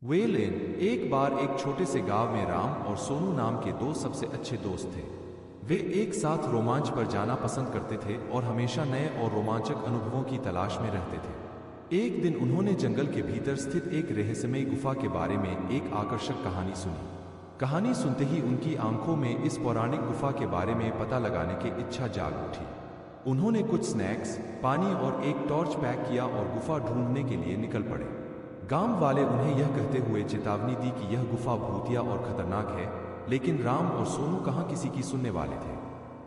वेलेन एक बार एक छोटे से गांव में राम और सोनू नाम के दो सबसे अच्छे दोस्त थे। वे एक साथ रोमांच पर जाना पसंद करते थे और हमेशा नए और रोमांचक अनुभवों की तलाश में रहते थे। एक दिन उन्होंने जंगल के भीतर स्थित एक रहस्यमयी गुफा के बारे में एक आकर्षक कहानी सुनी। कहानी सुनते ही उनकी आंखों में इस पौराणिक गुफा के बारे में पता लगाने की इच्छा जाग उठी। उन्होंने कुछ स्नैक्स, पानी और एक टॉर्च पैक किया और गुफा ढूंढने के लिए निकल पड़े। गांव वाले उन्हें यह कहते हुए चेतावनी दी कि यह गुफा भूतिया और खतरनाक है, लेकिन राम और सोनू कहाँ किसी की सुनने वाले थे।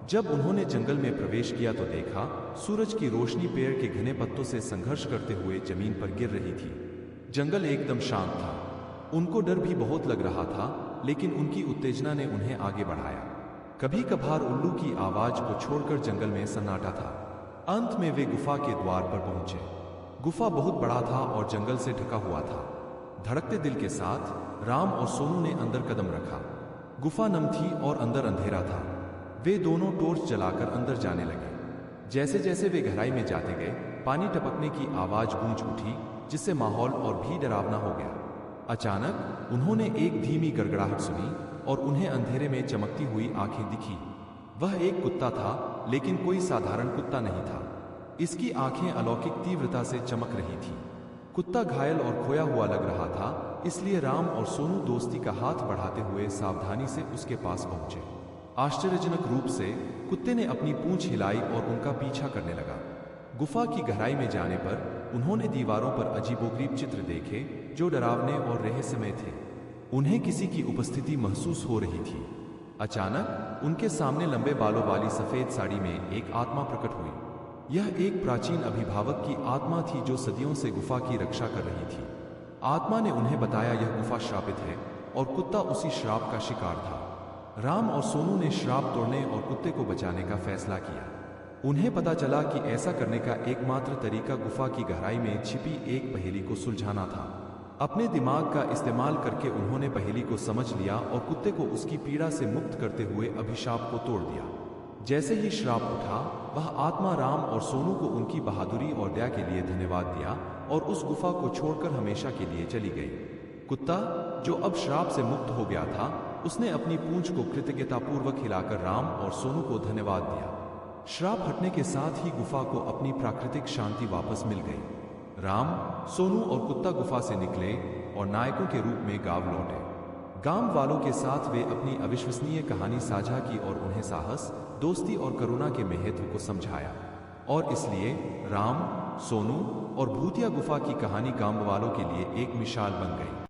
जब उन्होंने जंगल में प्रवेश किया तो देखा सूरज की रोशनी पेड़ के घने पत्तों से संघर्ष करते हुए जमीन पर गिर रही थी। जंगल एकदम शांत था। उनको डर भी बहुत लग रहा था, लेकिन उनकी उत्तेजना ने उन्हें आगे बढ़ाया। कभी कभार उल्लू की आवाज को छोड़कर जंगल में सन्नाटा था। अंत में वे गुफा के द्वार पर पहुंचे। गुफा बहुत बड़ा था और जंगल से ढका हुआ था। धड़कते दिल के साथ राम और सोनू ने अंदर कदम रखा। गुफा नम थी और अंदर अंधेरा था। वे दोनों टॉर्च जलाकर अंदर जाने लगे। जैसे जैसे वे गहराई में जाते गए, पानी टपकने की आवाज गूंज उठी, जिससे माहौल और भी डरावना हो गया। अचानक उन्होंने एक धीमी गड़गड़ाहट सुनी और उन्हें अंधेरे में चमकती हुई आंखें दिखी। वह एक कुत्ता था, लेकिन कोई साधारण कुत्ता नहीं था। इसकी आंखें अलौकिक तीव्रता से चमक रही थीं। कुत्ता घायल और खोया हुआ लग रहा था, इसलिए राम और सोनू दोस्ती का हाथ बढ़ाते हुए सावधानी से उसके पास पहुंचे। आश्चर्यजनक रूप से कुत्ते ने अपनी पूंछ हिलाई और उनका पीछा करने लगा। गुफा की गहराई में जाने पर उन्होंने दीवारों पर अजीबोगरीब चित्र देखे, जो डरावने और रहस्यमय थे। उन्हें किसी की उपस्थिति महसूस हो रही थी। अचानक उनके सामने लंबे बालों वाली सफेद साड़ी में एक आत्मा प्रकट हुई। यह एक प्राचीन अभिभावक की आत्मा थी जो सदियों से गुफा की रक्षा कर रही थी। आत्मा ने उन्हें बताया यह गुफा श्रापित है और कुत्ता उसी श्राप का शिकार था। राम और सोनू ने श्राप तोड़ने और कुत्ते को बचाने का फैसला किया। उन्हें पता चला कि ऐसा करने का एकमात्र तरीका गुफा की गहराई में छिपी एक पहेली को सुलझाना था। अपने दिमाग का इस्तेमाल करके उन्होंने पहेली को समझ लिया और कुत्ते को उसकी पीड़ा से मुक्त करते हुए अभिशाप को तोड़ दिया। जैसे ही श्राप उठा, वह आत्मा राम और सोनू को उनकी बहादुरी और दया के लिए धन्यवाद दिया और उस गुफा को छोड़कर हमेशा के लिए चली गई। कुत्ता, जो अब श्राप से मुक्त हो गया था, उसने अपनी पूंछ को कृतज्ञतापूर्वक हिलाकर राम और सोनू को धन्यवाद दिया। श्राप हटने के साथ ही गुफा को अपनी प्राकृतिक शांति वापस मिल गई। राम, सोनू और कुत्ता गुफा से निकले और नायकों के रूप में गांव लौटे। गांव वालों के साथ वे अपनी अविश्वसनीय कहानी साझा की और उन्हें साहस, दोस्ती और करुणा के महत्व को समझाया। और इसलिए राम, सोनू और भूतिया गुफा की कहानी गांव वालों के लिए एक मिसाल बन गई।